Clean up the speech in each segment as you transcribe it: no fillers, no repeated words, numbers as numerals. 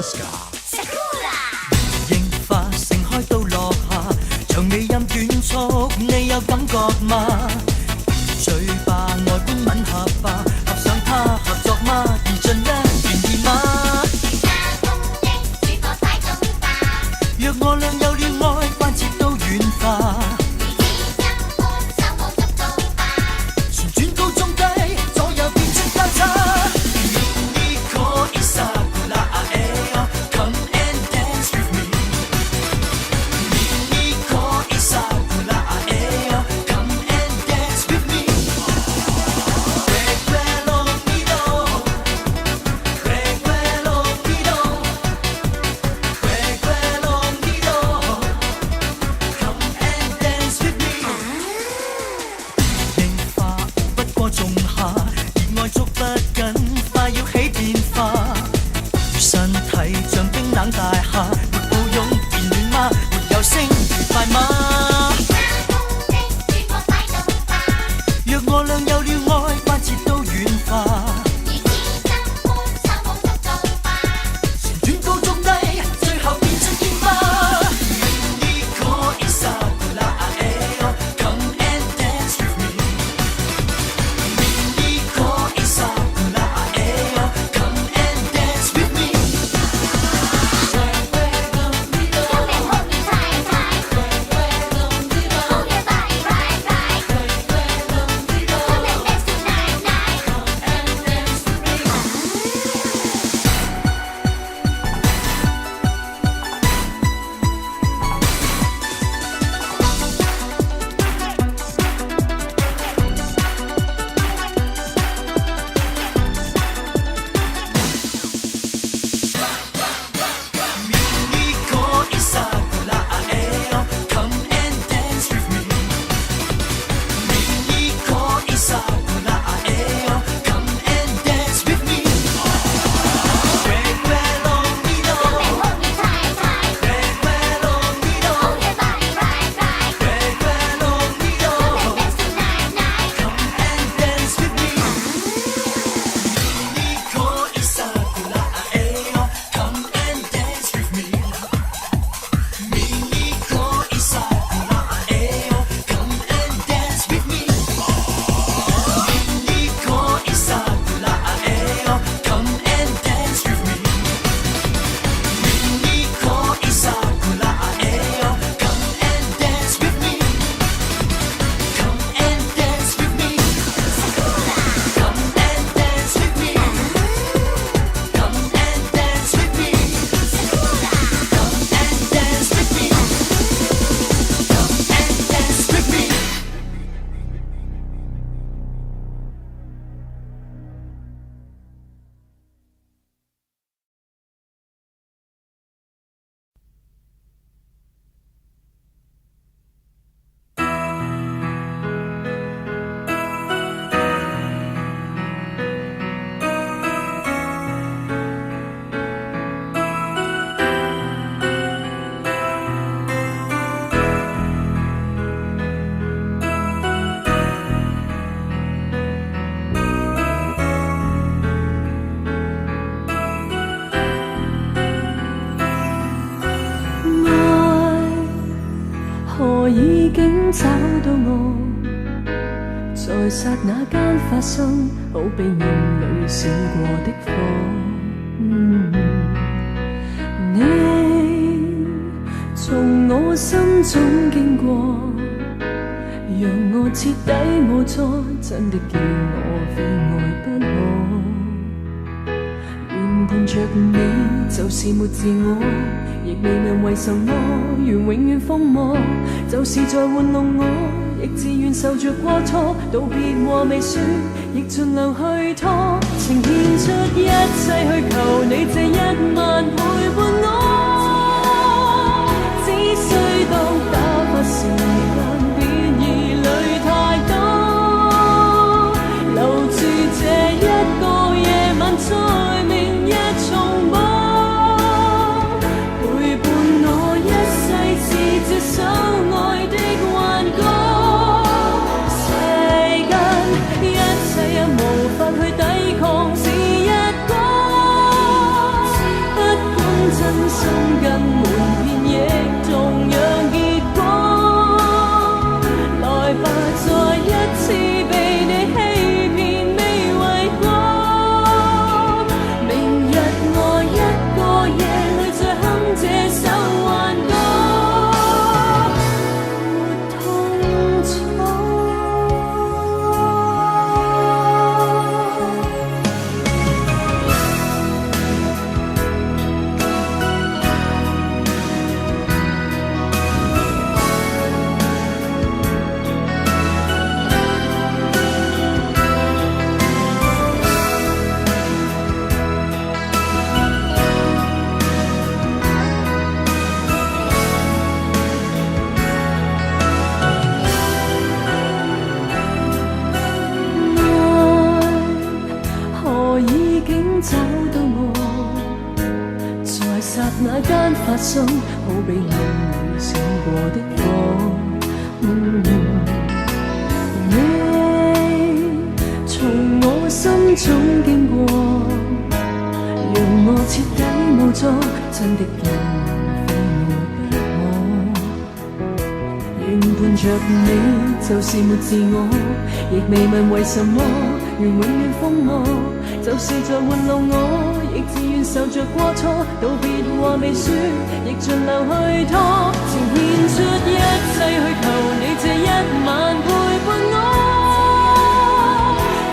櫻花盛開到落下，長尾音短促，你有感覺嗎？嘴巴外觀吻合吧，合上它合作嗎？言盡一願意嗎？若我倆有了愛，關切都軟化。旋轉高中低，左右變出交叉。找到我，在刹那間發生，好比眼裏閃過的火。你從我心中經過，讓我徹底無錯，真的叫我非愛不可。原伴着你就是沒自我，亦未能為什麼願永遠瘋魔，就是在玩弄我，亦自願受着過錯。道別話未說，亦盡量去拖，情獻出一切去求你這一晚陪伴我。只需當打發時間，別疑慮太多，留住這一個夜晚，在明日重播。手愛的幻覺，世間一切也無法去抵抗，是日光不竟找到我，在刹那間發生，好比偶然閃過的火。你從我心中經過，讓我徹底無助，真的叫我非愛不可。願伴着你就是沒自我，亦未問為什麼，願永遠瘋魔，就是在玩弄我，亦自願受着過錯，道別話未說，亦盡量去拖，情獻出一切去求你這一晚陪伴我，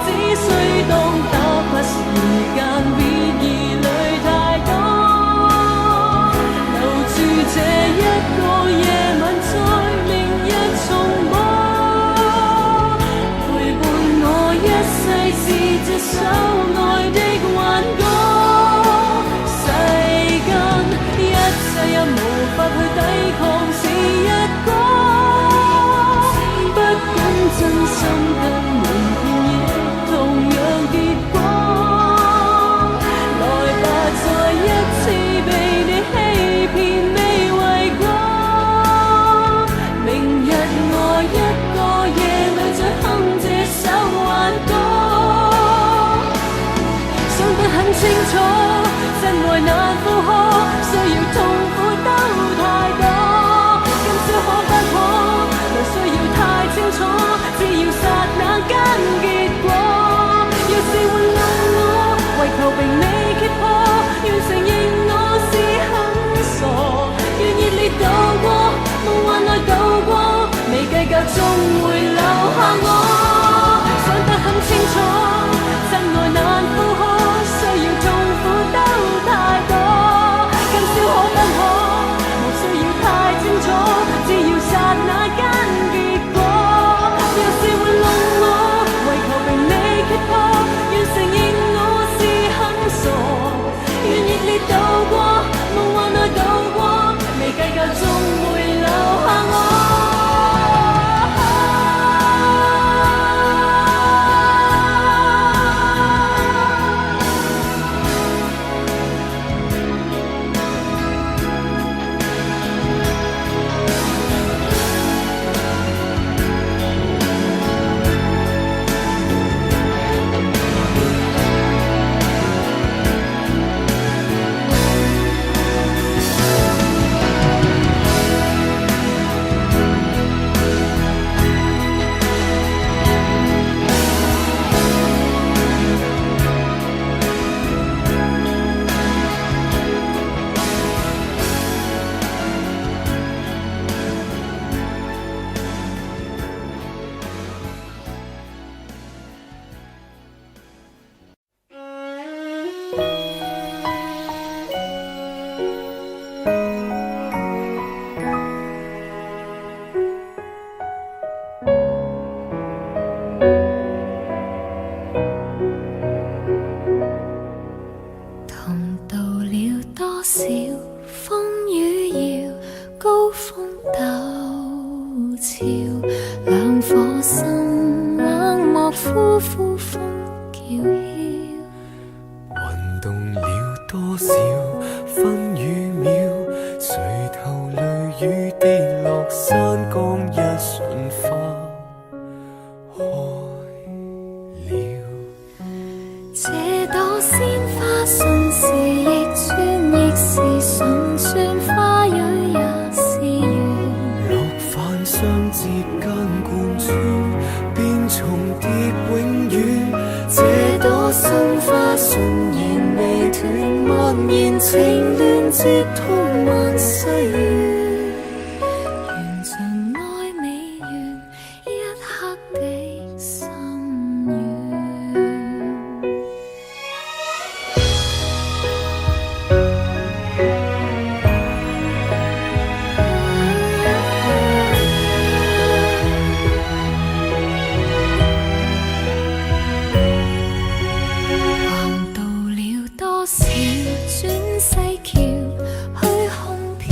只需當打發時間，別疑慮太多，留住這一個夜晚，在明日重播，陪伴我一世是這首愛的幻歌，世間一切也無法去抵抗是一個，不管真心跟瞞騙亦同樣結果，來吧再一次被你欺騙未為過，明日我一個夜裏再哼這首幻歌，想得很清楚，真愛難負荷，需要痛苦都太多，今宵可不可，無需要太清楚，只要剎那間結果，要是玩弄我，為求被你揭破，願承認我是很傻，願熱烈渡過，夢幻內渡過，未計較終會留下我，想得很清楚，真愛難負荷，需要痛苦都太多，今宵可不可，無需要太清楚，只要剎那間結果，若是玩弄我，為求被你揭破，願承認我是很傻，願熱烈渡過，夢幻內渡過，未計較終會留下我。同渡了多少風雨搖，高峰陡峭，兩顆心冷漠呼呼風叫囂，運動了多少分與秒，垂頭淚雨跌落山崗，一瞬花開了。這朵鮮花順時逆轉，亦是順轉，花蕊也是緣，落返相接間貫穿，便重疊永遠。這朵心花順延未斷，默然情亂接通萬世緣，緣盡愛未完，一刻的心願。橫渡了多少轉世橋，虛空飄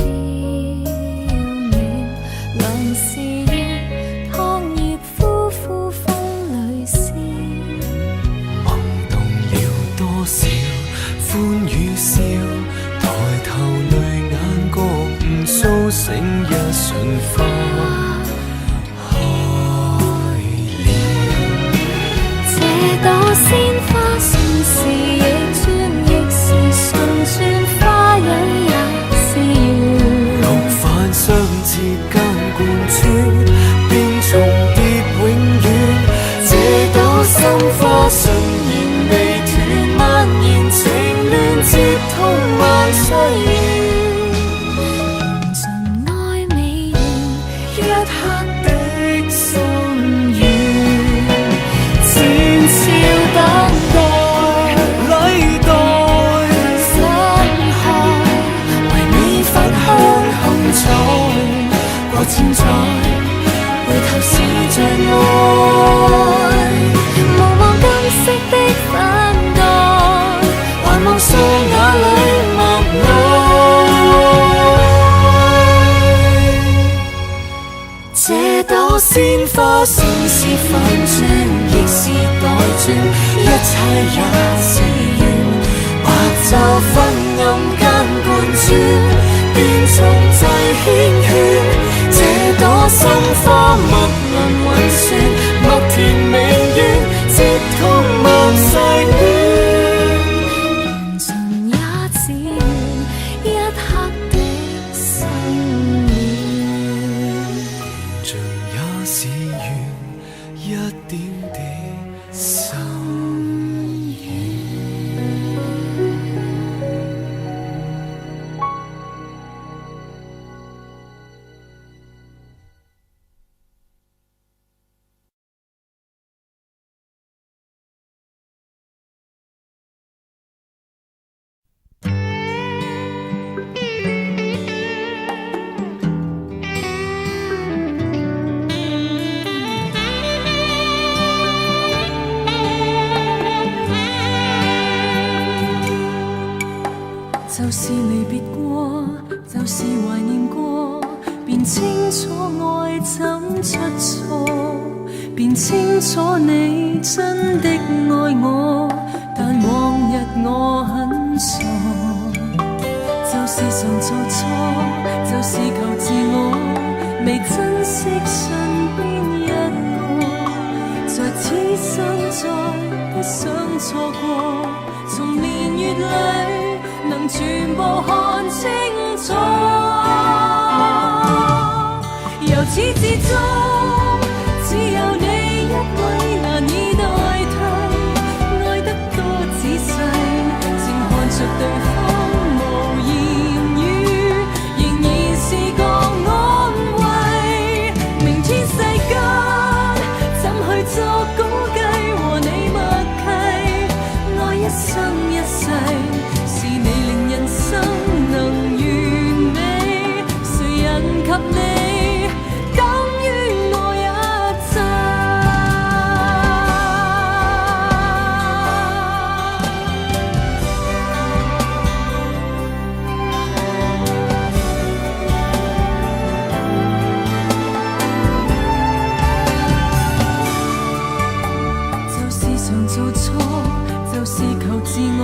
鮮花，盛事反轉，亦是代轉，一切也自願。白晝昏暗間貫穿，便從際繾綣。這朵心花默輪運算，默填明願，直通萬世戀。緣盡也只願一刻的心暖，盡也是願一點的心願。就是離別過，就是懷念過，便清楚愛怎出錯，便清楚你真的愛我，但往日我很傻，就是常做錯，就是求自我，未珍惜身邊一個，在此生再不想錯過，從年月裏能全部看清楚，由始至終只有你一位難以代替，愛得多仔細，靜看着對方無言語，仍然是個安慰。明天世間怎去作估計，和你默契，愛一生一世，生能完美，誰人及你，等於我一切。就是常做錯，就是求自我，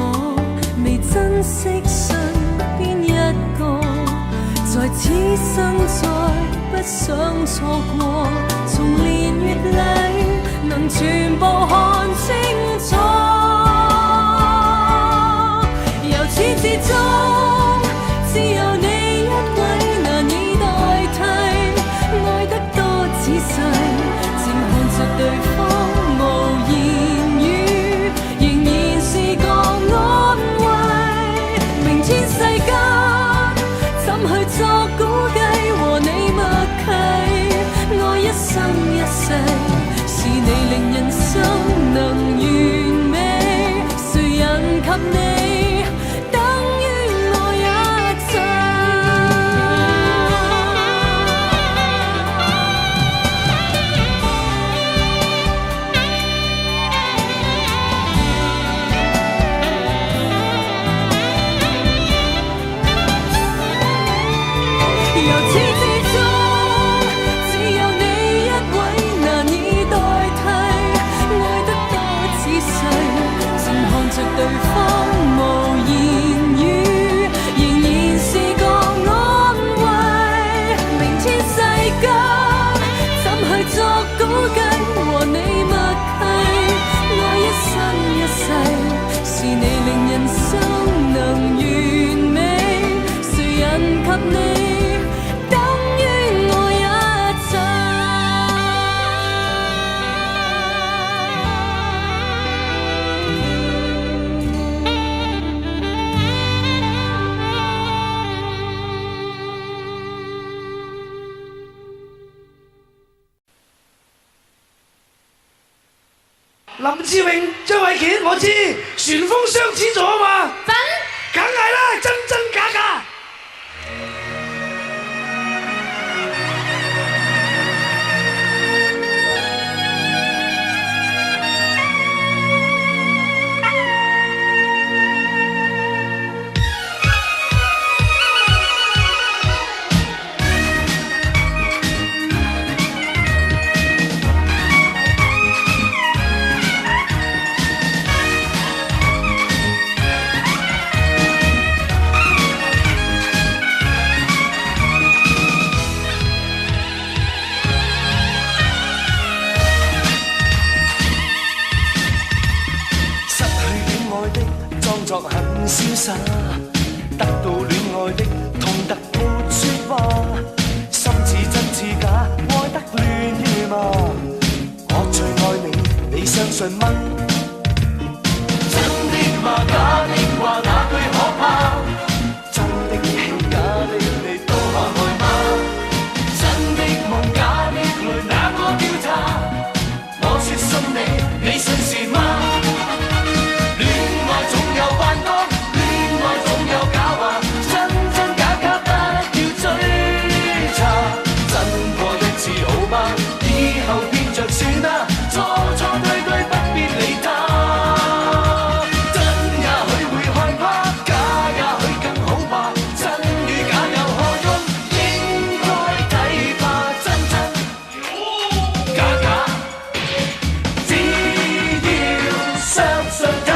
未珍惜身邊一個，在此生再不想錯過，從年月裏能全部看清楚，由始至終只有你一位難以代替，愛得多仔細，靜看着對方無言語，仍然是個安慰。明天世間怎去作估計，和你默契，愛一生一世，是你令人生能完美，誰人及你，等於我一切。由始至終只有你一位難以代替，愛得多仔細，靜看着對方無言語，仍然是個安慰。明天世間怎去作估計，和你默契，愛一生一世，是你令人生能完美，誰人及你，林志穎、張衛健，我知旋風雙子座啊嘛，梗係啦，真真假假。潇洒，得到戀愛的痛得沒說話，心似真似假，愛得亂如麻。我最愛你，你相信嗎？真的嗎？假的話，哪句可怕？真的戲，假的你都怕愛嗎？真的夢，假的淚，哪個調查？我說信你，你信是嗎？戀愛總有幻覺，戀愛總有假話，真真假假不要追查。真過一次好嗎？以後變着算啦，錯錯對對不必理他。真也許會害怕，假也許更好吧。真與假有何用？應該睇怕真真假假，只要相信他。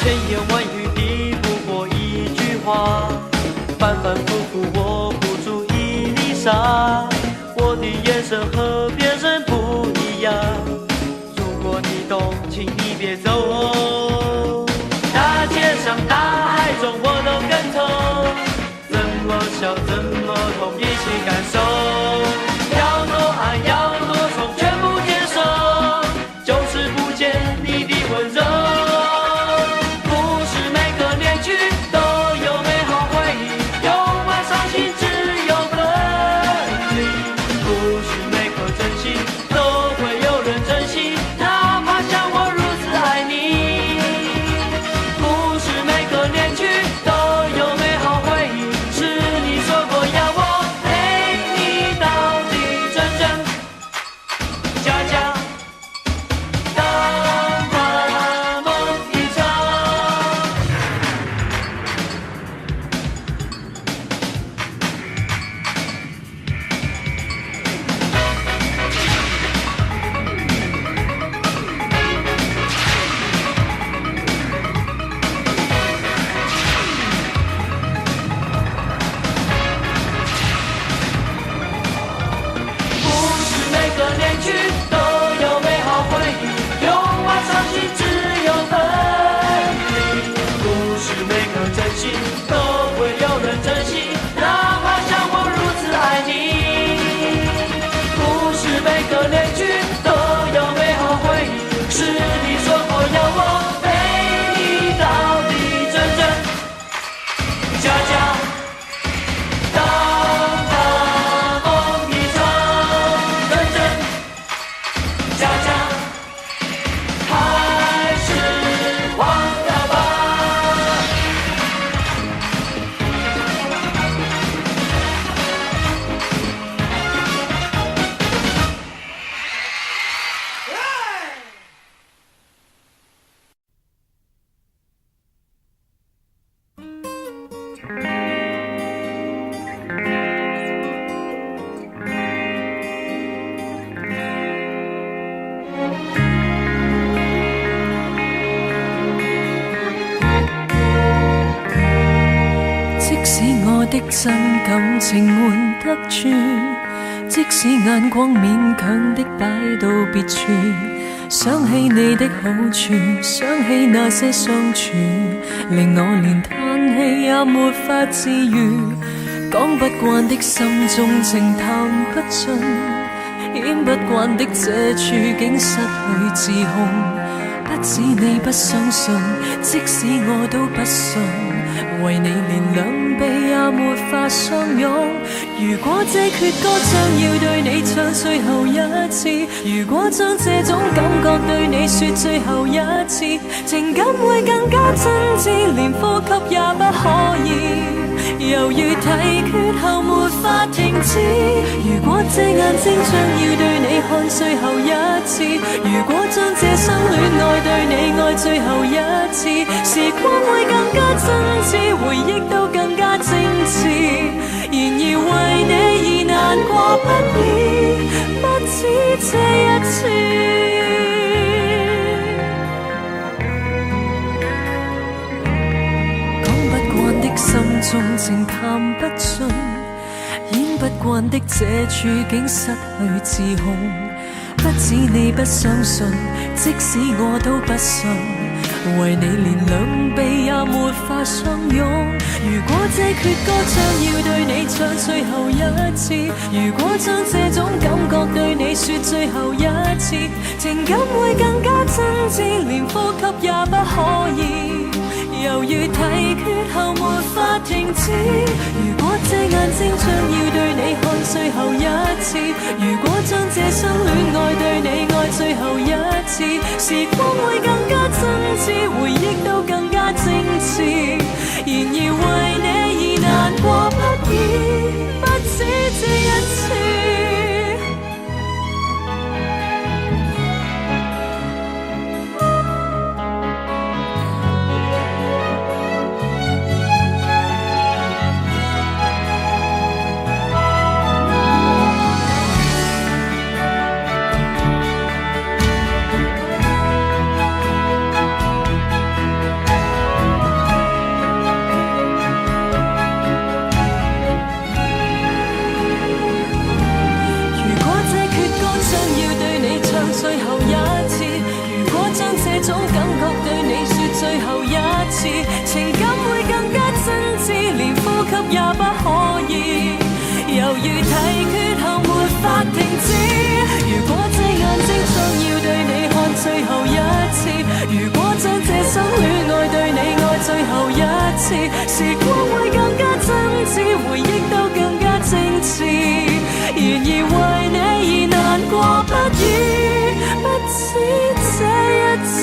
千言万语抵不过一句话，反反复复我不足以离沙。我的眼神和别人不一样，如果你懂，请你别走。大街上大海中我都跟透，怎么笑怎么痛，一起感受。要多爱要多宠，全部接受，就是不见你的温柔。的真感情瞞得住，即使眼光勉強的擺到別處，想起你的好處，想起那些相處，令我連嘆氣也沒法自愈。講不慣的心中情談不盡，演不慣的這處境失去自控。不止你不相信，即使我都不信，為你連兩臂也沒法相擁。如果這闕歌將要對你唱最後一次，如果將這種感覺對你說最後一次，情感會更加真摯，連呼吸也不可以。猶豫體決後沒法停止。如果這眼睛將要對你看最後一次，如果將這生戀愛對你愛最後一次，時光會更加真摯，回憶都更加精緻。然而為你而難過不已，不情談不盡，演不慣的這處境失去自控。不止你不相信，即使我都不信，為你連兩臂也沒法相擁。如果這闕歌將要對你唱最後一次，如果將這種感覺對你說最後一次，情感會更加真摯，連呼吸也不可以，猶如提缺後沒法停止。如果這眼睛將要對你看最後一次，如果將這生戀愛對你愛最後一次，時光會更加真摯，回憶都更加精緻。然而為你而難過不已，不止這一次。最後一次，如果將這種感覺對你說最後一次，情感會更加真摯，連呼吸也不可以，猶如提缺後沒法停止。如果這眼睛將要對你看最後一次，如果將這生戀愛對你愛最後一次，時光會更加真摯，回憶都更加精緻。然而為你而難過不已，不止這一次。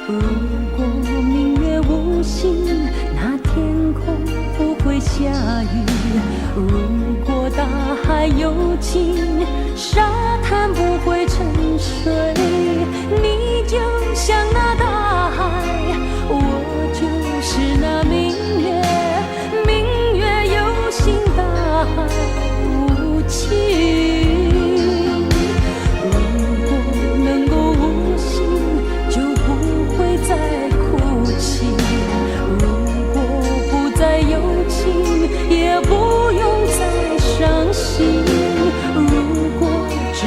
如果明月无心，那天空不会下雨。如果大海有情，沙滩不会沉睡。你就像那大海，我就是那明月。明月有心，大海无情。再哭泣，如果不再有情，也不用再伤心。如果只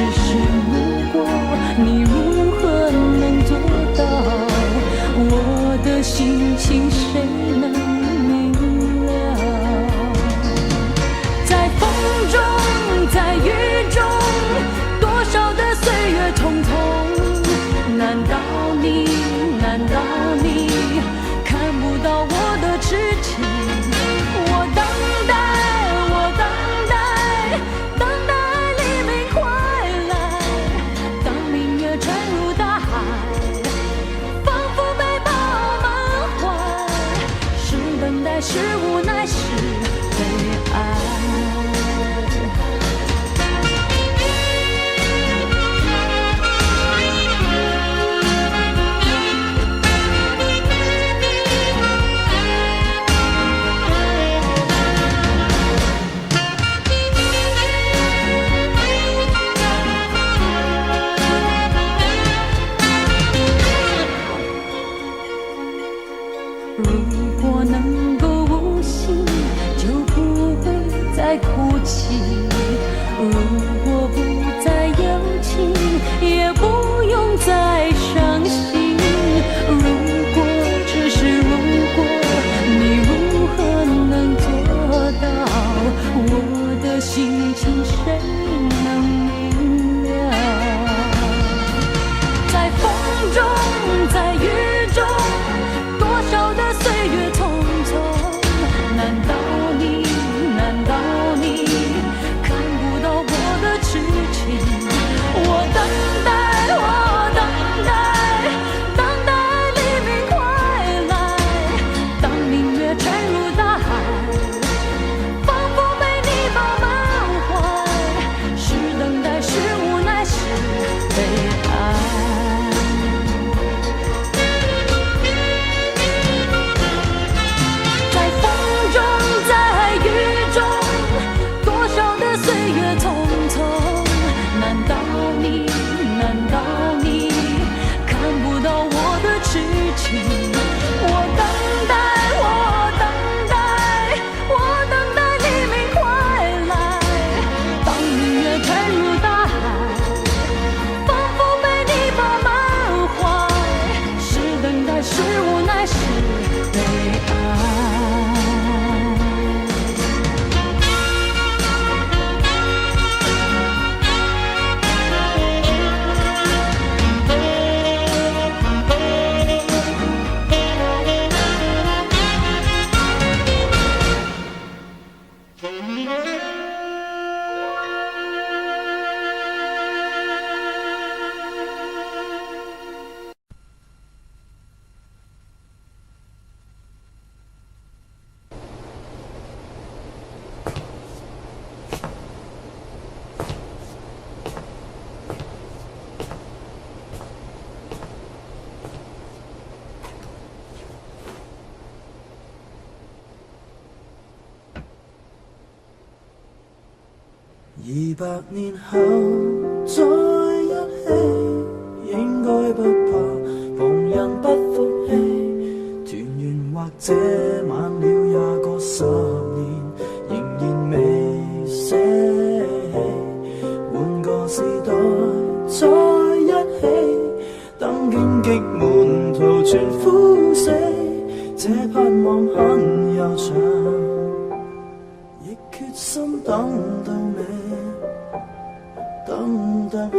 200年後再一起，應該不怕旁人不服氣。團圓或者晚了也個10年，仍然未捨棄。換個時代再一起，等荊棘滿途全枯死。這盼望很悠長，亦決心等到你，等得起。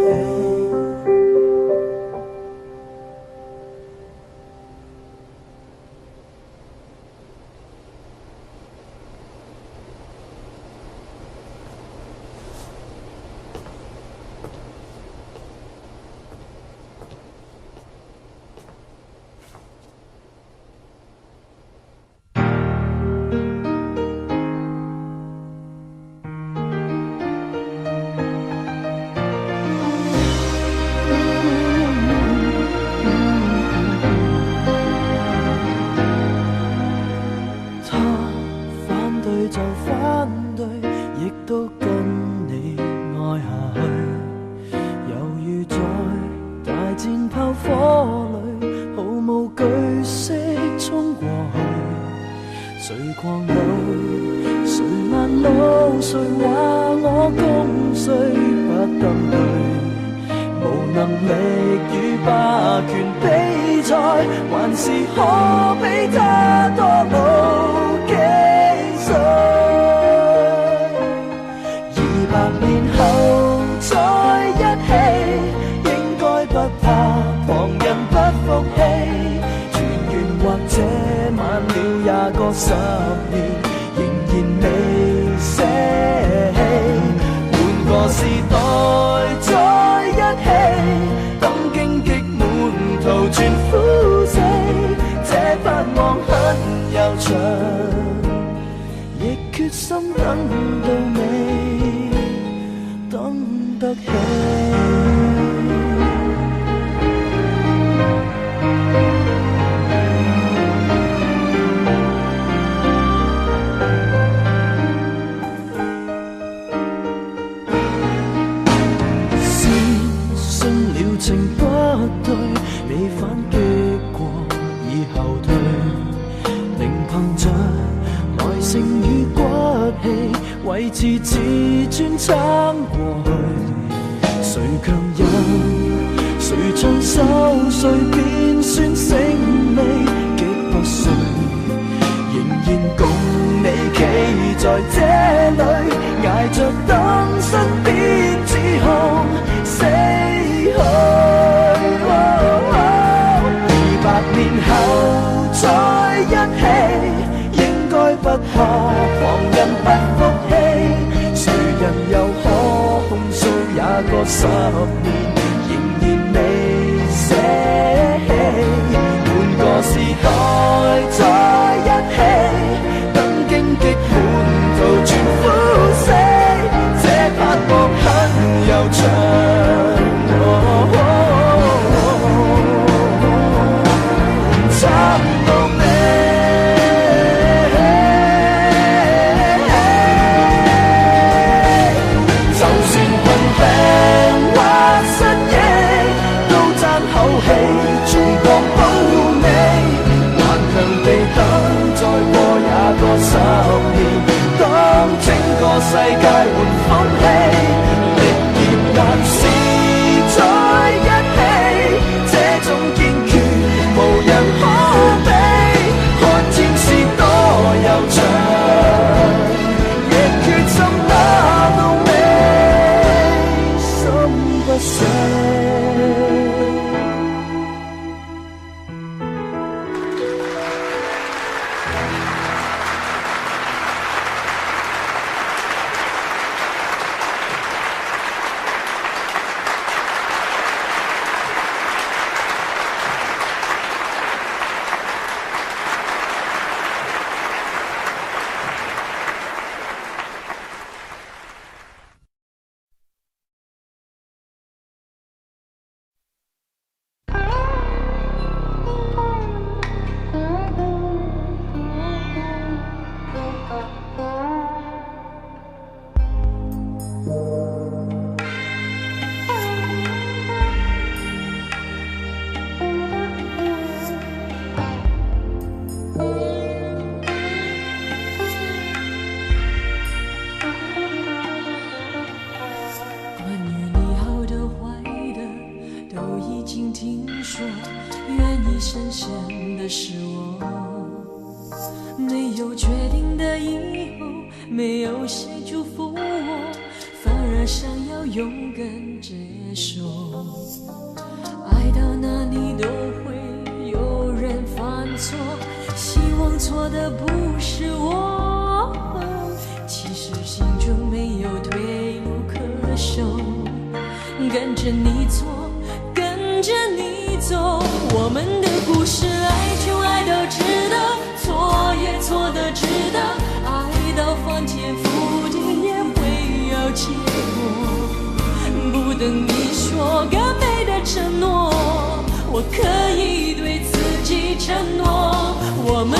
说，愿意深深的是我。没有决定的以后，没有谁祝福我，反而想要勇敢接受。爱到哪里都会有人犯错，希望错的不是我。其实心中没有退路可守，跟着你错，跟着你走。我们的故事，爱就爱到值得，错也错的值得，爱到翻天覆地也会有结果。不等你说更美的承诺，我可以对自己承诺。我们的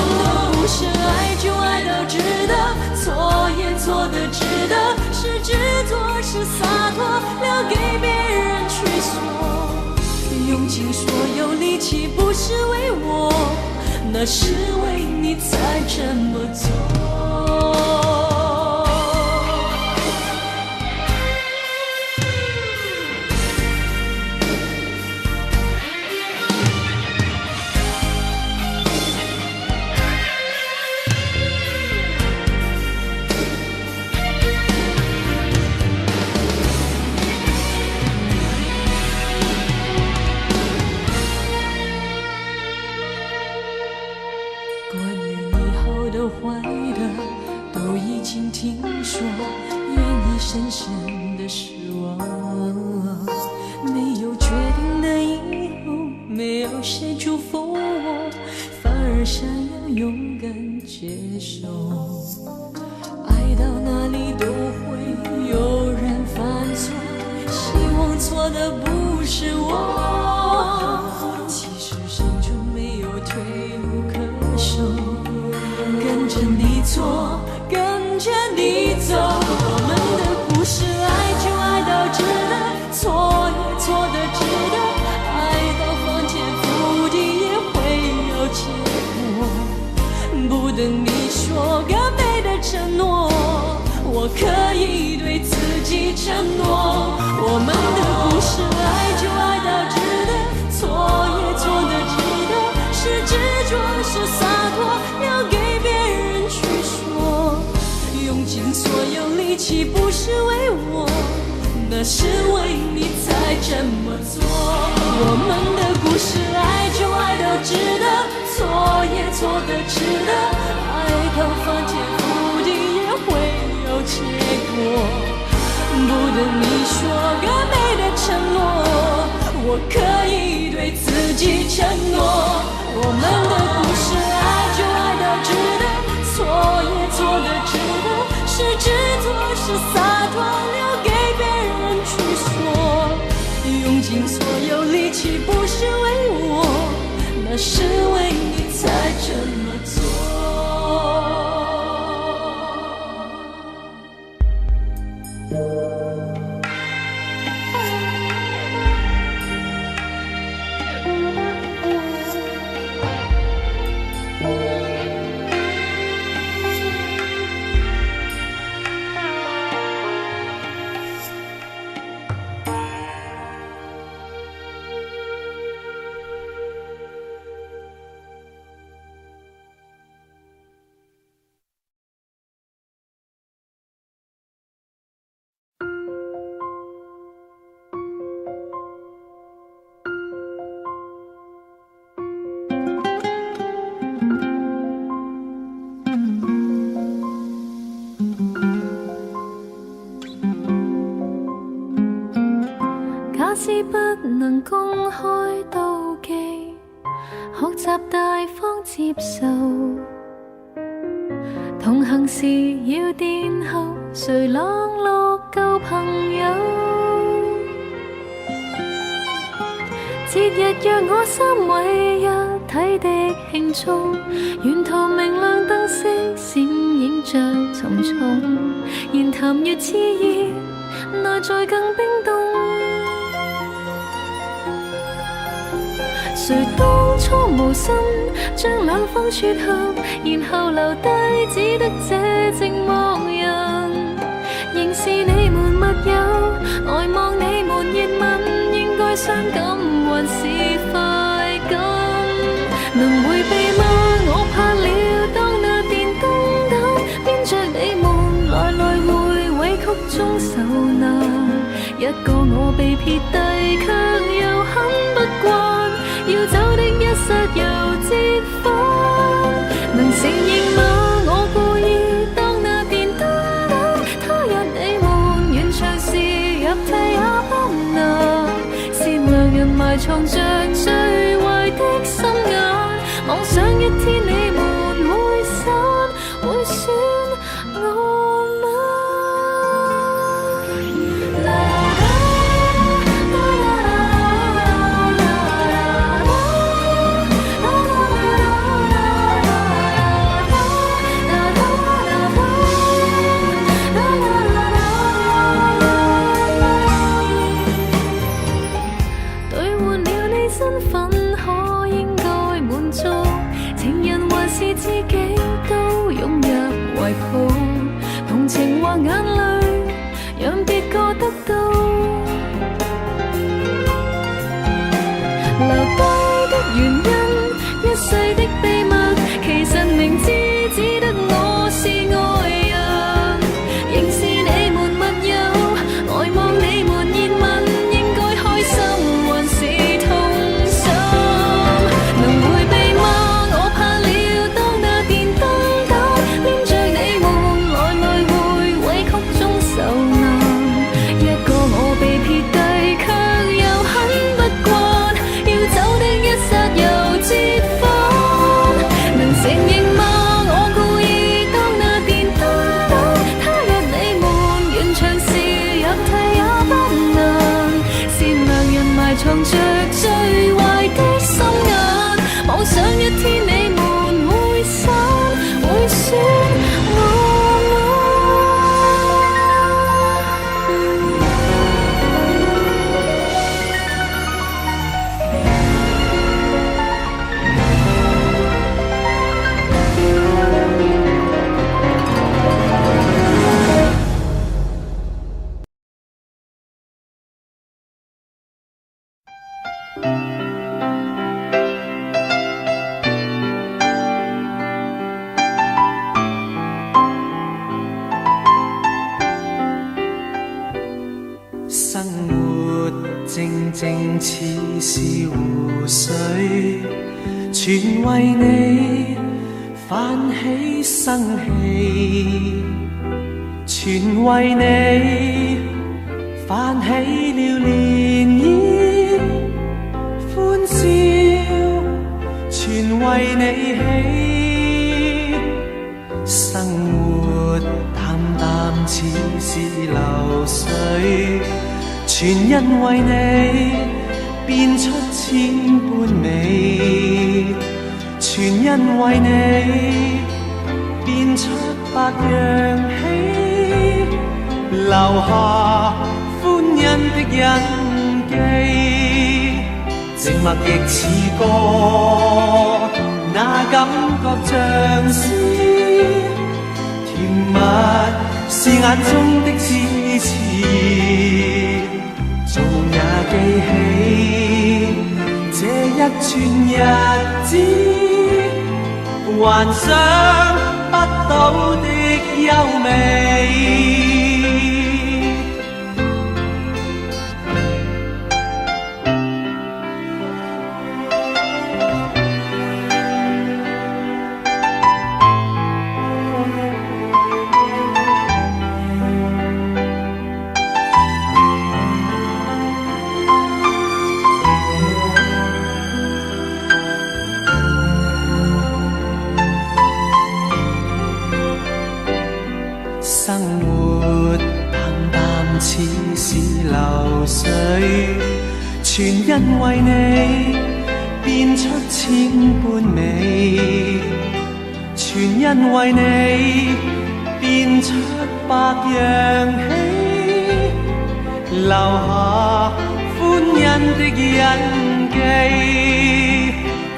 故事，爱就爱到值得，错也错的值得，是执着是洒脱，留给别人去说。用尽所有力气不是为我，那是为你才这么做。坏的都已经听说，愿意深深的是我。没有决定的以后，没有谁祝福我，反而想要勇敢接受。爱到哪里都会有人犯错，希望错的不是我。其实心中没有退路可守，跟着你错，跟着你走。我们的故事，爱就爱到值得，错也错的值得，爱到翻天覆地也会有结果。不等你说更美的承诺，我可以对自己承诺。我们的故事，爱就爱到值得，错也错的值得，是执着是洒脱，留给用尽所有力气不是为我，那是为你才这么做。我们的故事，爱就爱到值得，错也错的值得，爱到翻天覆地也会有结果。不等你说更美的承诺，我可以对自己承诺。我们的故事，爱就爱到值得，错也错的值得，是执着是洒脱，留给别人去说。用尽所有力气不是为我，那是为你才这么做。假使不能公開妒忌，學習大方接受，同行時要殿後，誰冷落舊朋友？節日讓我心為一體的慶祝，沿途明亮燈飾閃映着重重，言談越熾熱，內在更冰凍。誰當初無心將兩方撮合，然後留低只得這寂寞人。仍是你們密友，呆望你們熱吻，應該傷感還是快感，能回避嗎？我怕了，當那電燈膽編着你們來來回委曲中受難，一個我被撇低，卻又很不慣，要走的一剎又折返，能承認嗎？我故意當那電燈膽，他日你們完場時入替也不能，善良人埋藏着最壞的心眼，妄想一天你們會散，會選我嗎？對換了你身份，可應該滿足，情人還是知己都湧入懷抱，同情或眼淚，讓別個得到。留低的原因，一世的秘密，其實明知只得我是愛人，仍是你們密友，呆望你們熱吻，應該開心還是痛心？能回避嗎？我怕了，當那電燈膽編着你們來來回委曲中受難，一個我被撇低，卻又很不慣，要走的一剎又折返，能承認嗎？我故意當那電燈膽，他日你們完場時入替也不能，善良人埋藏着最壞的心眼，妄想一天你們會散，會選我嗎？生活靜靜似是湖水，全為你泛起生氣，全為你泛起了漣漪，歡笑全為你起，生活淡淡似是流水，全因為你變出千般美，全因為你變出百樣喜，留下歡欣的印記，靜默亦似歌，那感覺像詩，甜蜜是眼中的痴痴，做也記起這一串日子，幻想不到的優美。生活淡淡似是流水，全因為你變出千般美，全因為你變出百樣喜，留下歡欣的印記，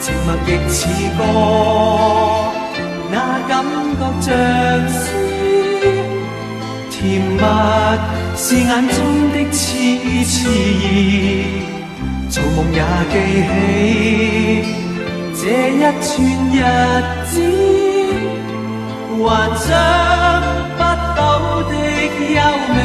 靜默亦似歌，那感覺像詩，甜蜜是眼中的痴痴，做夢也記起這一串日子，幻想不到的優美。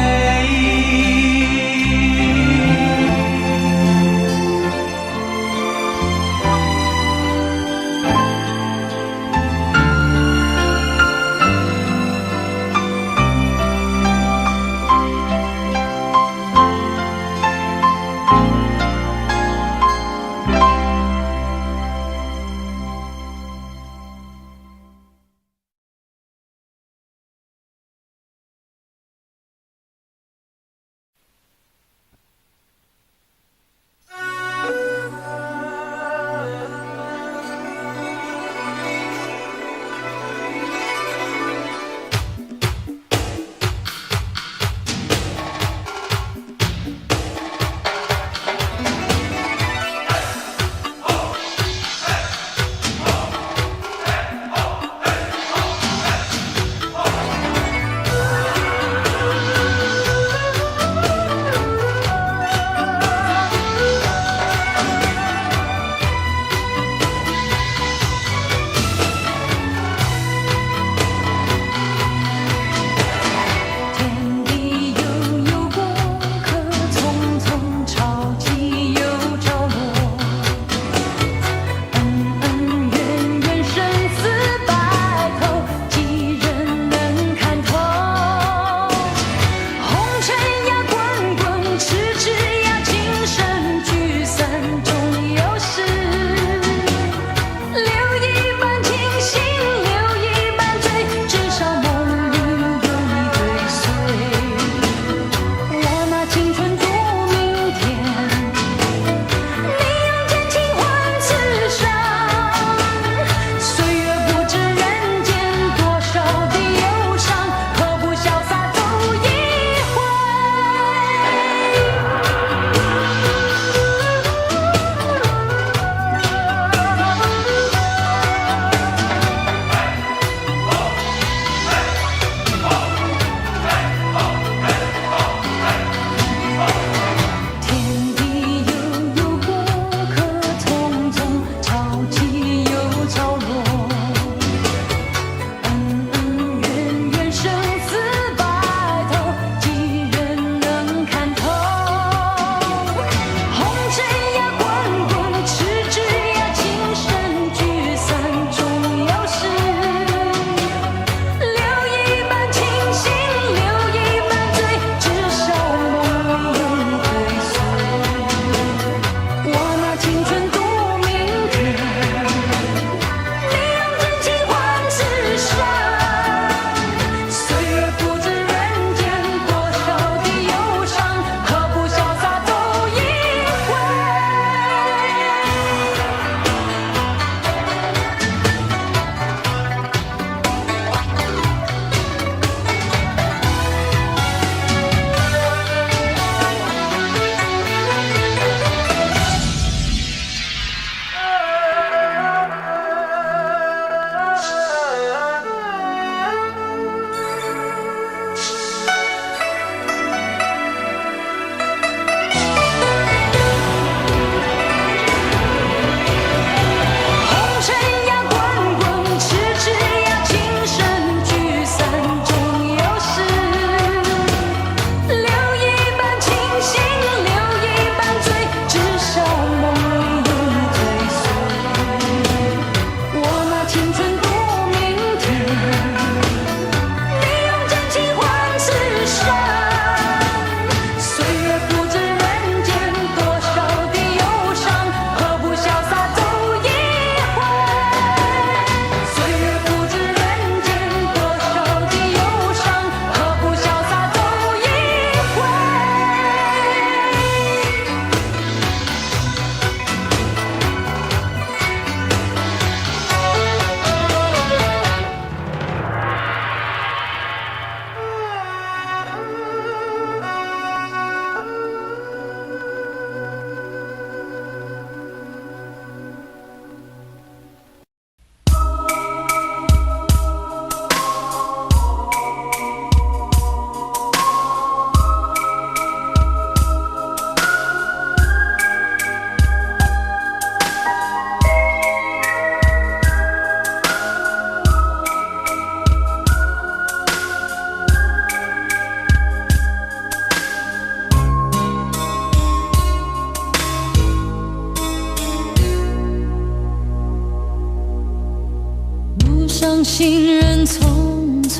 上行人匆匆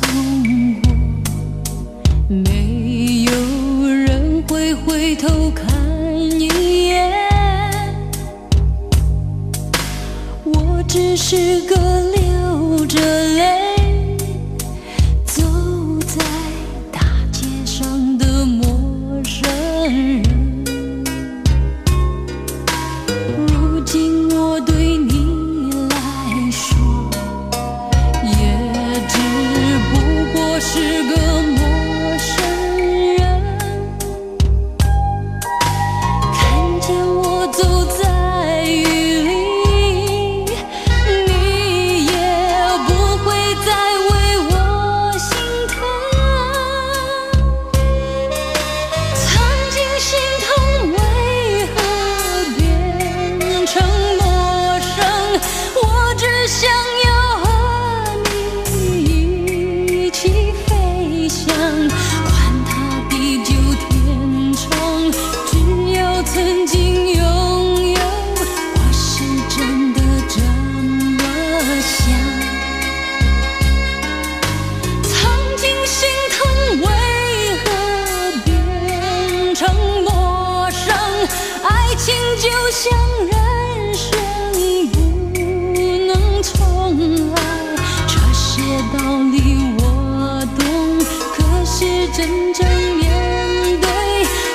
过，没有人会回头看一眼。我只是个流着泪走在大街上的陌生人。如今我对你来说，也只不过是个陌生人。看见我走在雨里，你也不会再为我心疼。曾经心疼为何变成陌生？我只想要和你一起飞翔，管它地久天长，只要曾经拥有，我是真的这么想。曾经心疼为何变成陌生？爱情就像人生不能重来，这些道理我懂，可是真正面对，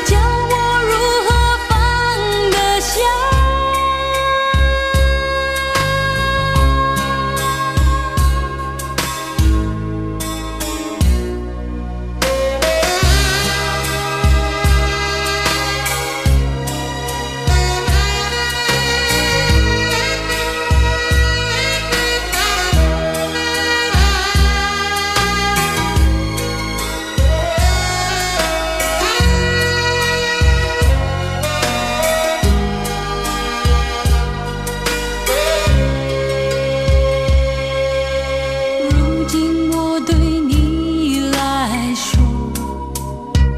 叫我如何放得下？如今我对你来说，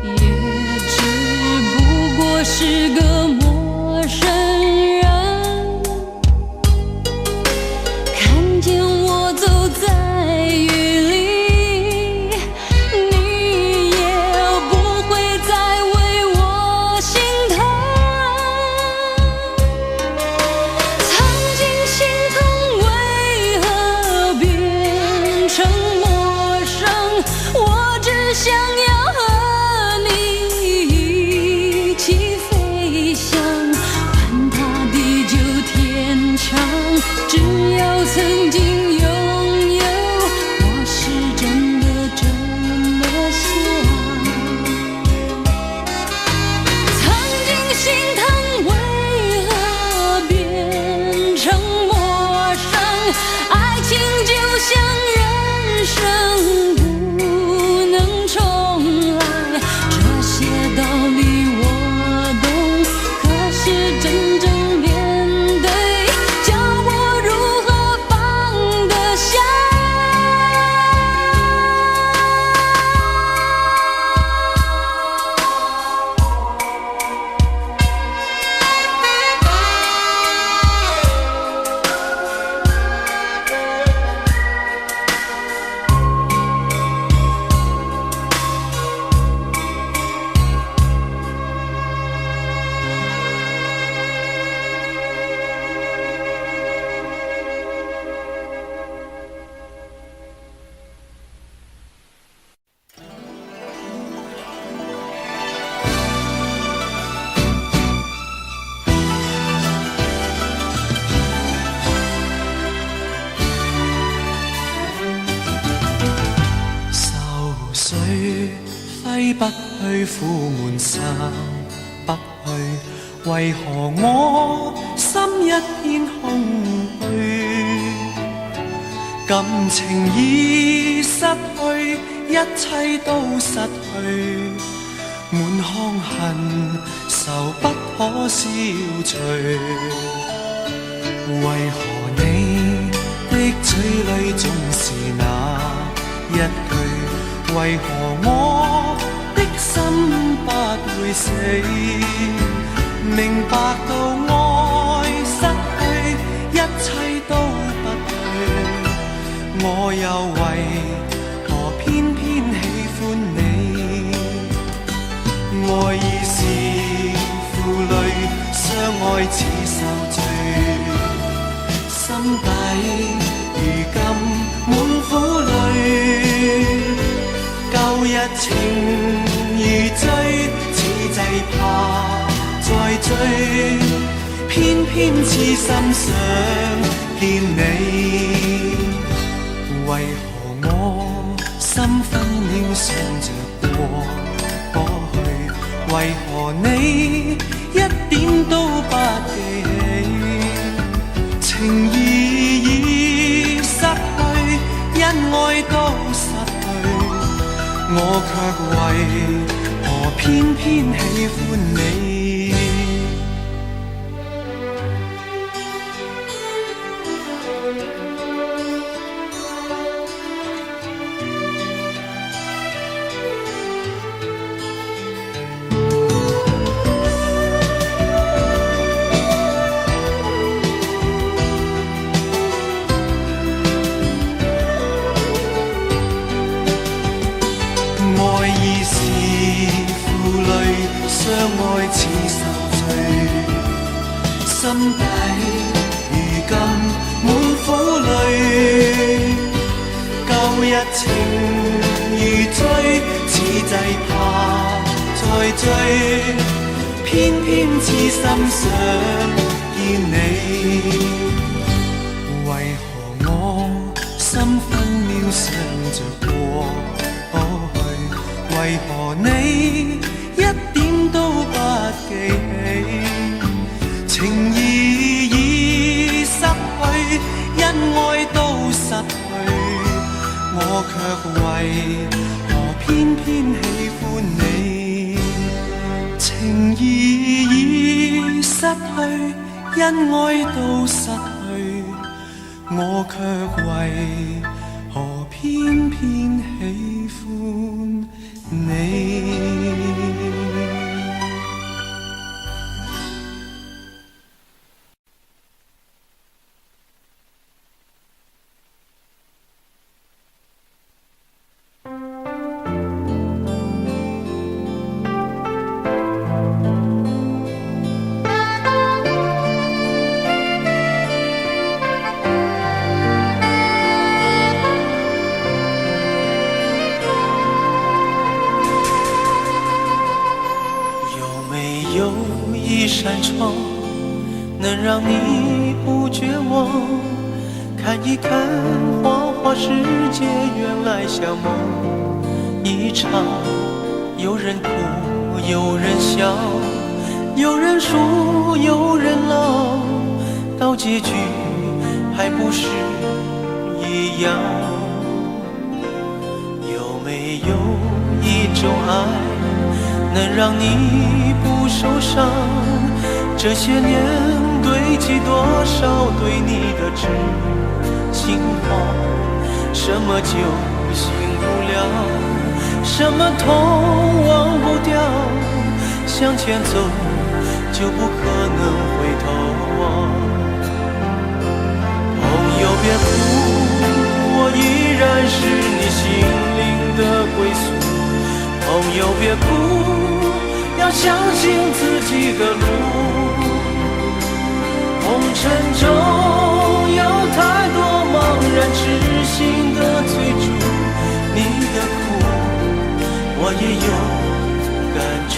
也只不过是个陌生人。看见我走在雨里，你也不会再为我心疼。曾经心疼为何变成陌生？我只想要和你一起飞翔，管它地久天长，只要曾经拥有，我是真的这么想。曾经心疼为何变成陌生？爱情就像人生不能重来，这些道理我懂，可是真正面对，叫我如何放得下？愁緒揮不去，苦悶散不去，為何我心一片空虛？感情已失去，一切都失去，滿腔恨愁不可消除。為何你的嘴裏總是那一句？為何我的心不會死？明白到愛失去，一切都不對。我心底如今滿苦淚，舊日情如醉，此際怕再追，偏偏痴心想見你，為何我心分秒想着過去，為何你一點都不記起，情義已失去，恩愛都失去，我卻為何偏偏喜歡你。心底如今滿苦淚，舊日情如醉，此際怕再追，偏偏痴心想見你，為何我心分秒想着過去，為何你一點都不記起，情義已失去，恩愛都失去，我卻為何偏偏喜歡你，情義已失去，恩愛都失去，我卻為何偏偏喜歡你。扇窗能讓你不絕望，看一看花花世界，原來像夢一場，有人哭有人笑，有人輸有人老，到結局還不是一樣。有沒有一種愛能讓你不受傷，這些年堆積多少對你的痴心話，什麼酒醒不了，什麼痛忘不掉，向前走就不可能回頭望。朋友別哭，我依然是你心靈的歸宿，朋友別哭，要相信自己的路，紅塵中有太多茫然痴心的追逐，你的苦我也有感觸。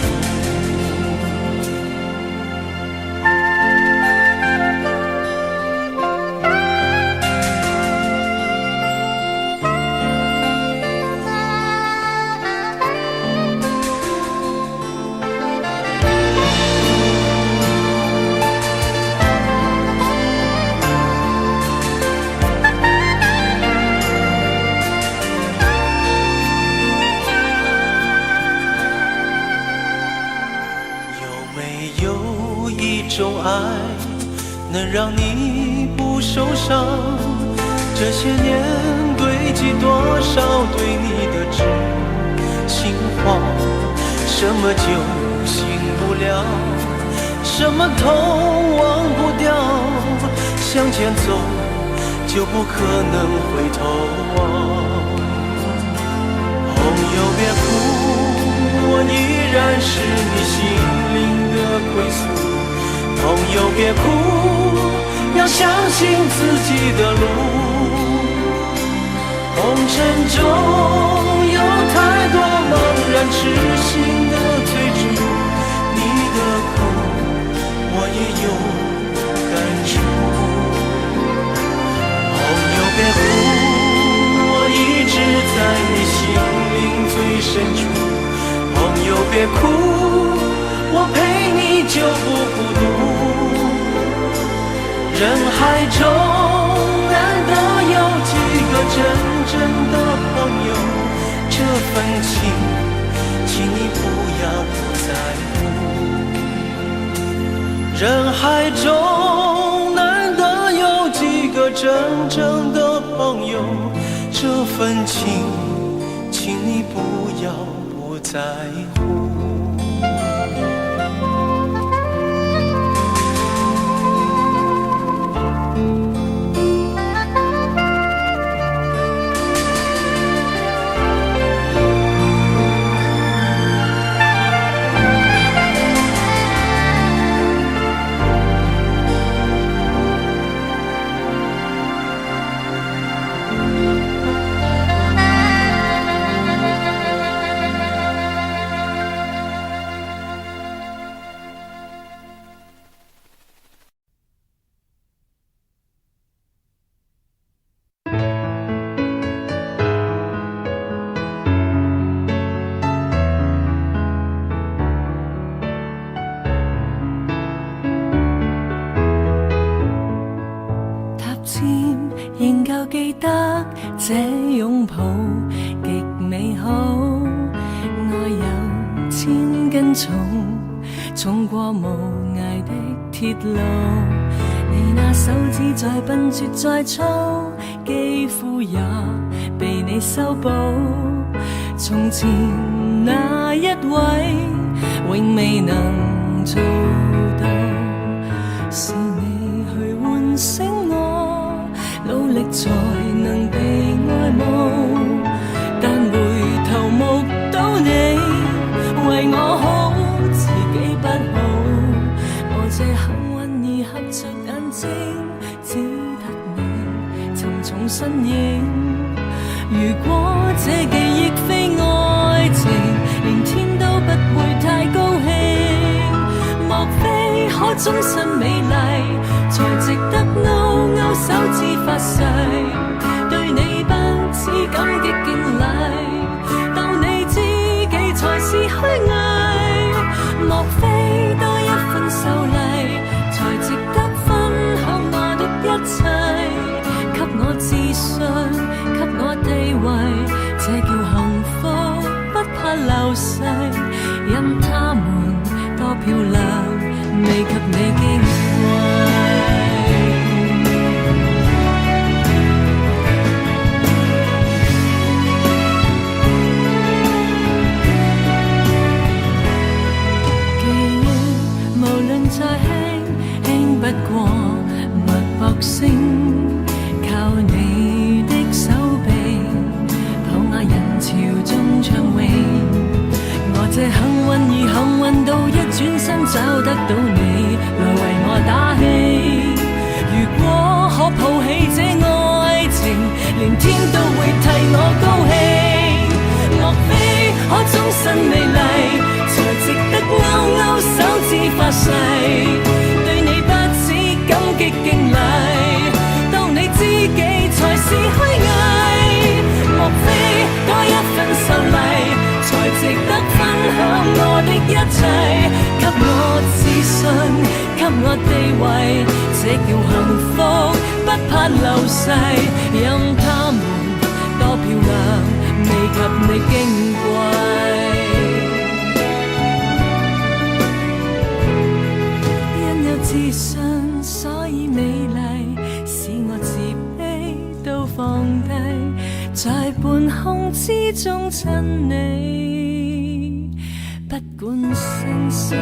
能讓你不受傷，這些年堆積多少對你的痴心話，什麼酒醒不了，什麼痛忘不掉，向前走就不可能回頭望。朋友別哭，我依然是你心靈的歸宿，朋友別哭，要相信自己的路。红尘中有太多茫然痴心的追逐，你的苦我也有感触。朋友别哭，我一直在你心灵最深处。朋友别哭，我陪你就不孤独。人海中难得有几个真正的朋友，这份情，请你不要不在乎。人海中难得有几个真正的朋友，这份情，请你不要不在乎。仍旧記得這擁抱極美好，愛有千斤重，重過無涯的鐵路。你那手指再笨拙再粗，肌膚也被你修補。從前那一位永未能做到，是你去喚醒我，努力才能被愛慕，但回頭目睹你為我好，自己不好。我這幸運兒合着眼睛，只得你沉重身影。如果這記憶非愛情，連天都不會太高興。莫非可終身美麗，才值得勾勾手指發誓，對你不止感激敬禮，當你知己才是虛偽。莫非多一份秀麗，才值得分享我的一切，給我自信，給我地位，這叫幸福，不怕流逝。任他們多漂亮，未及你矜貴。再輕輕不過脈搏聲，靠你的手臂抱我人潮中暢泳。我這幸運兒幸運到一轉身找得到你來為我打氣。如果可抱起這愛情，連天都會替我高興。莫非可終身美麗，才值得勾勾手指發誓，對你不止感激敬禮，當你知己才是虛偽。莫非多一份秀麗，才值得分享我的一切，給我自信，給我地位，這叫幸福，不怕流逝。任他們多漂亮，未及你矜貴。自信，所以美麗，使我自卑都放低，在半空之中親你，不管生死。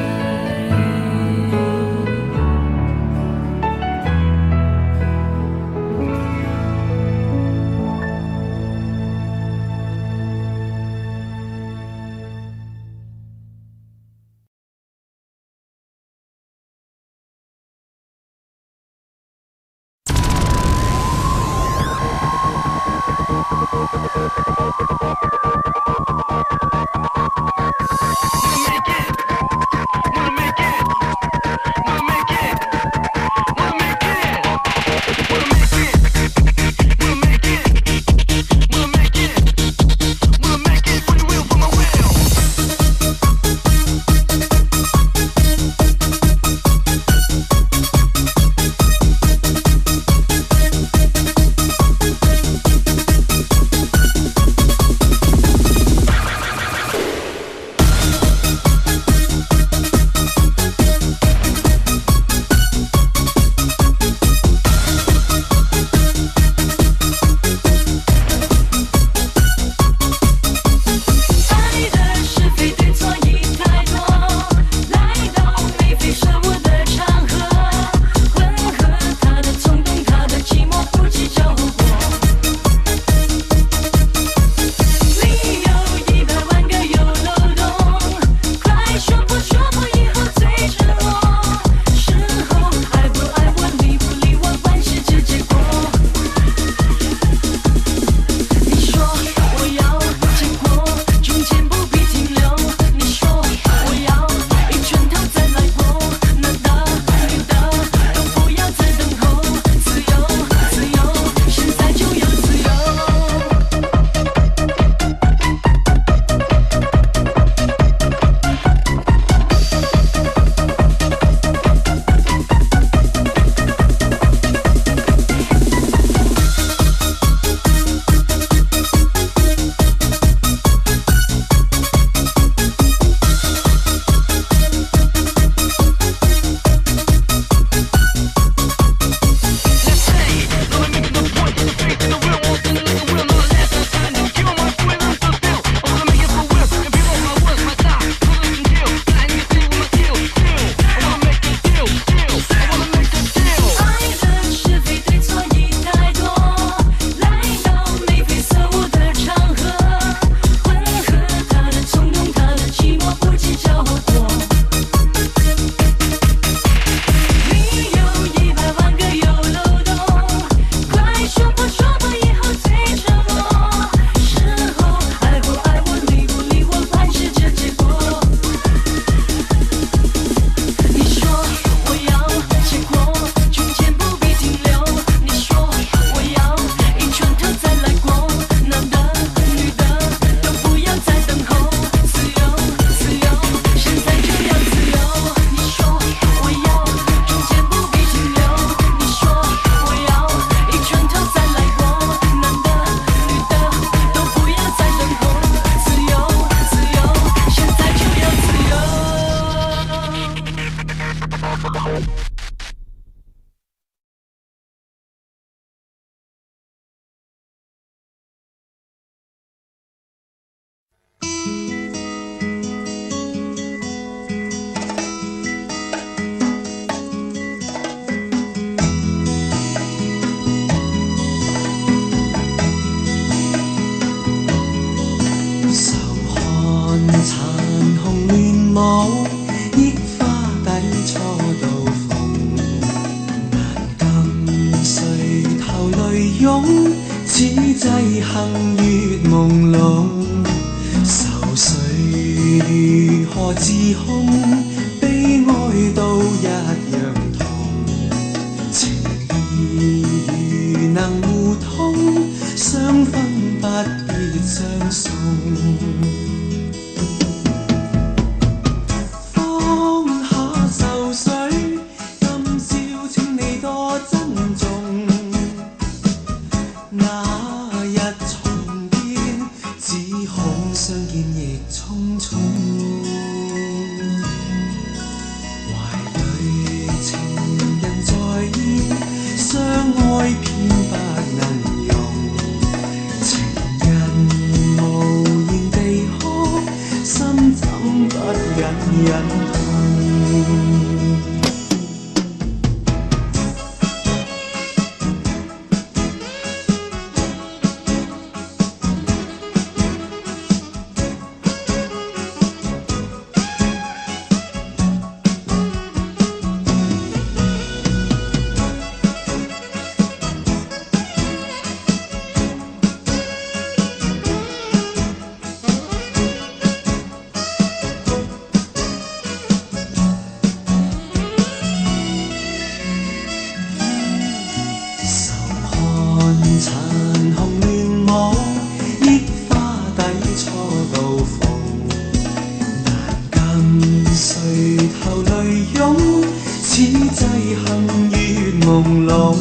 朦朧，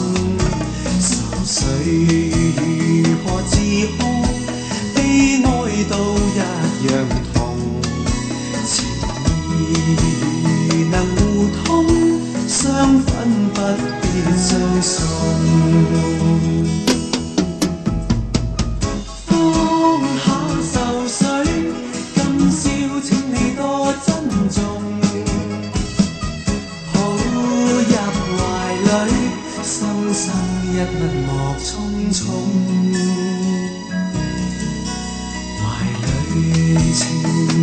愁緒如何自控？悲哀都一樣痛，情意如能互通，相分不必相送。放下愁緒，今宵請你多珍重，抱入懷裏，深深一吻莫匆匆。懷裏情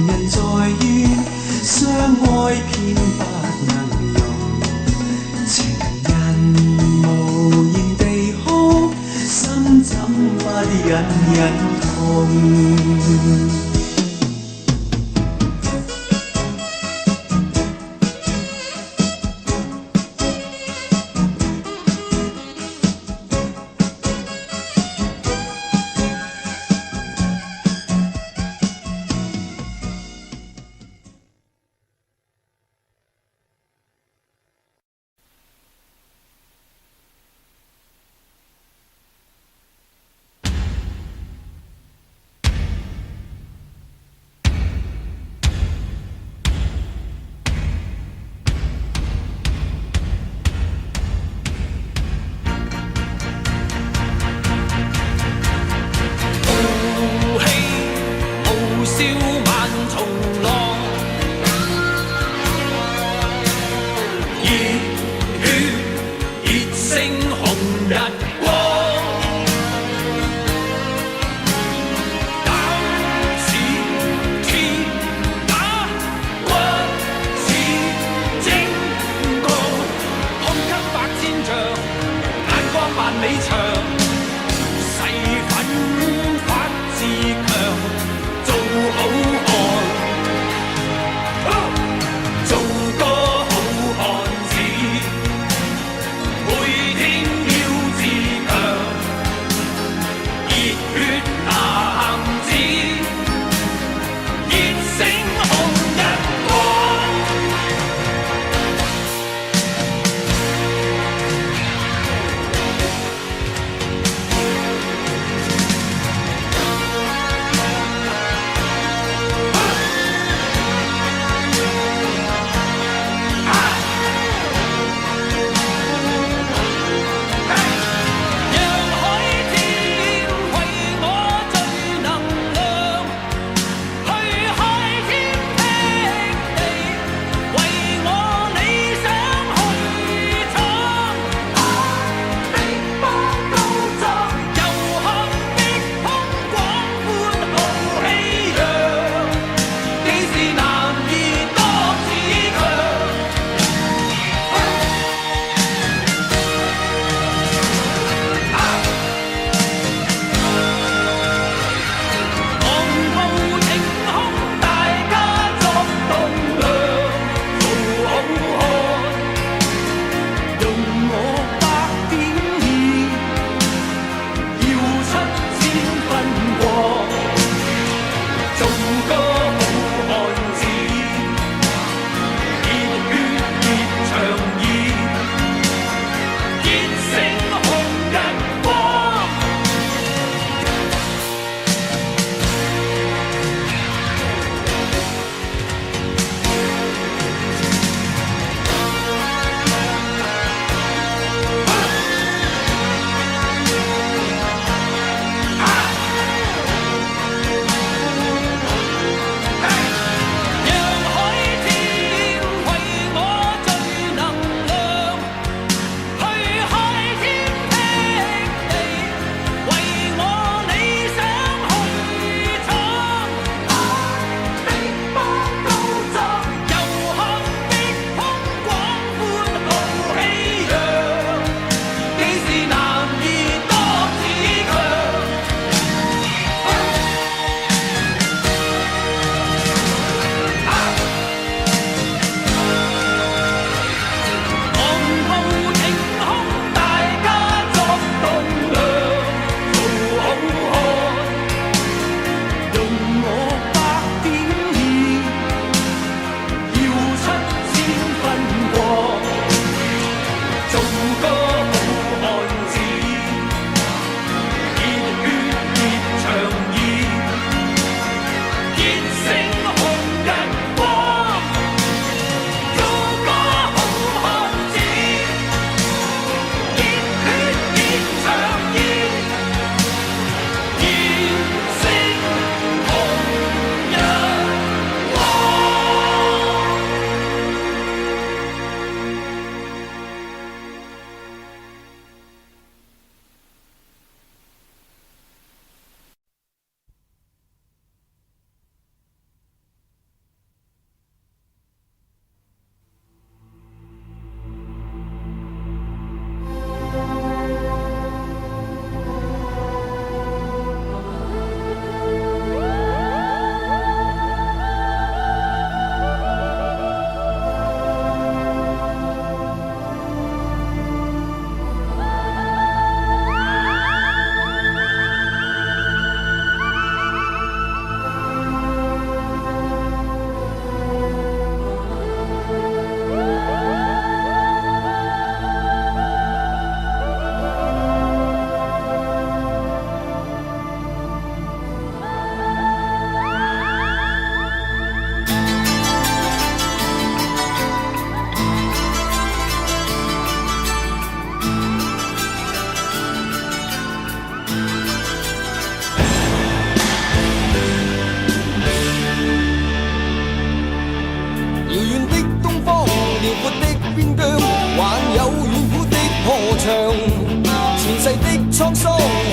人在於相愛偏不能容，情人無言地哭，心怎不隱隱痛？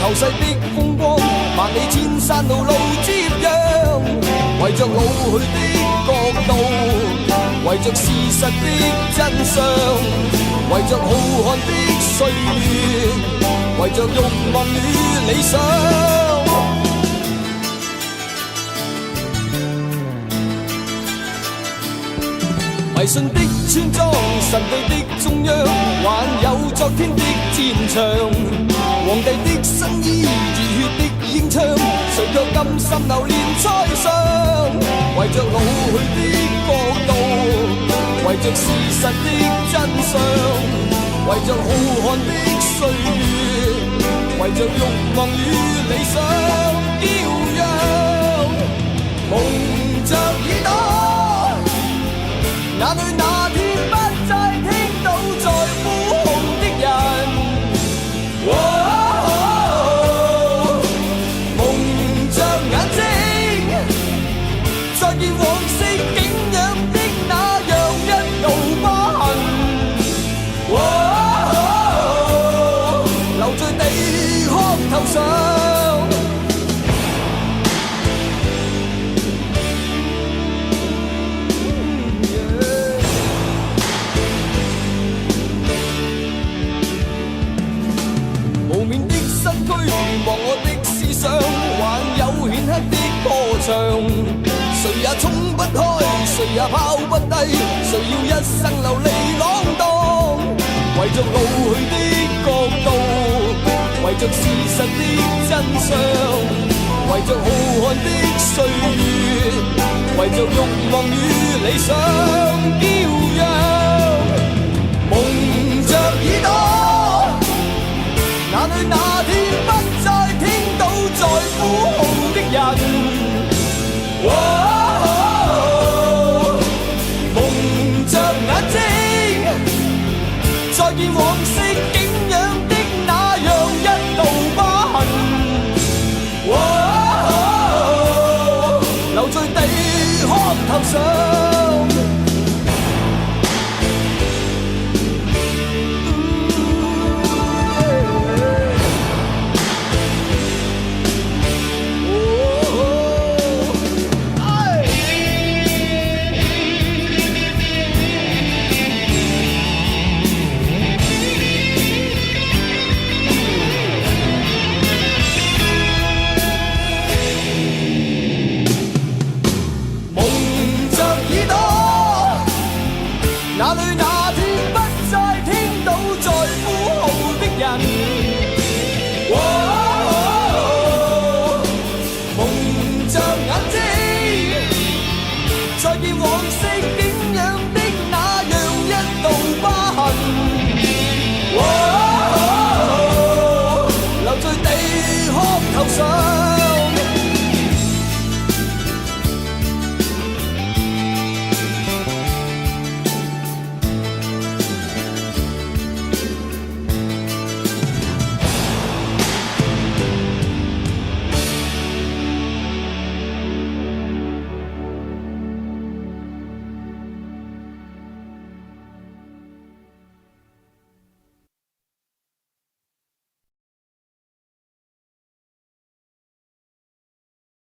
流逝的風光，萬里千山路路接壤，為着老去的國度，為着事實的真相，為着浩瀚的歲月，為着慾望與理想。迷信的村莊，神秘的中央，還有昨天的戰場。皇帝的新衣，熱血的英槍，誰卻甘心流連在上？為着老去的國度，為着事實的真相，為着浩瀚的歲月，為着慾望與理想驕陽，蒙着耳朵。眼淚那天不再聽到在呼號的人，蒙着眼睛，再見往昔景仰的那樣一道疤痕，留在地殼頭上。望我的思想，還有顯赫的歌唱，誰也衝不開，誰也拋不低，誰要一生流離浪蕩？為着老去的國度，為着事實的真相，為着浩瀚的歲月，為着慾望與理想驕陽，蒙着耳朵。